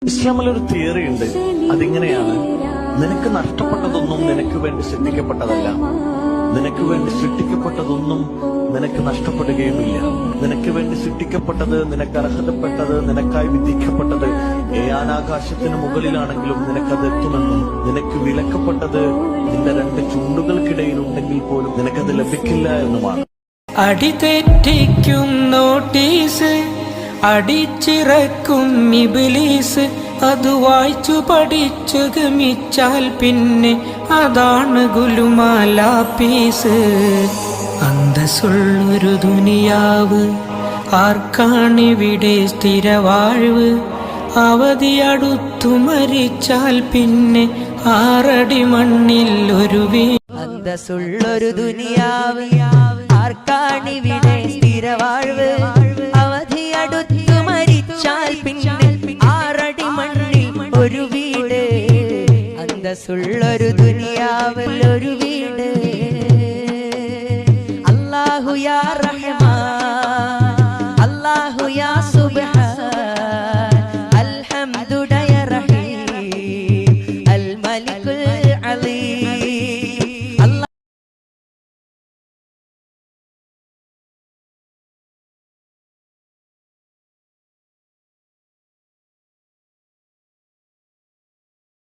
ഇസ്ലാമിലൊരു theory ഉണ്ട്. അതിങ്ങനെയാണ്: നിനക്ക് നഷ്ടപ്പെട്ടതൊന്നും നിനക്ക് വേണ്ടി സൃഷ്ടിക്കപ്പെട്ടതല്ല, നിനക്ക് വേണ്ടി സൃഷ്ടിക്കപ്പെട്ടതൊന്നും നിനക്ക് നഷ്ടപ്പെടുകയുമില്ല. നിനക്ക് വേണ്ടി സൃഷ്ടിക്കപ്പെട്ടത്, നിനക്ക് അർഹതപ്പെട്ടത്, നിനക്കായി വിധിക്കപ്പെട്ടത് ഏയാനാകാശത്തിന് മുകളിലാണെങ്കിലും നിനക്കത് എത്തുമെന്നും, നിനക്ക് വിലക്കപ്പെട്ടത് നിന്റെ രണ്ട് ചുണ്ടുകൾക്കിടയിലുണ്ടെങ്കിൽ പോലും നിനക്കത് ലഭിക്കില്ല എന്നുമാണ്. അടിതെറ്റിക്കും നോട്ടീസ് അടിച്ചിറക്കും ഇബ്ലീസ്, അത് വായിച്ചു പഠിച്ചു ഗമിച്ചാൽ പിന്നെ അതാണ് ഗുലുമാലാപ്പീസ്. അന്തസ്സുള്ളൊരു ദുനിയാവ് ആർക്കാണിവിടെ സ്ഥിരവാഴ്വ്? അവധി അടുത്തു മരിച്ചാൽ പിന്നെ 6 അടി മണ്ണിൽ ഒരു അന്തസ്സുള്ളൊരു ദുനിയാവ് ആർക്കാണിവിടെ സ്ഥിരവാഴ്വ്? അവധി അടുത്തു മരിച്ചാൽ പിന്നെ 6 അടി മണ്ണിൽ ഒരു വീട്. അന്തസ്സുള്ളൊരു ദുനിയാവിൽ ഒരു വീട്.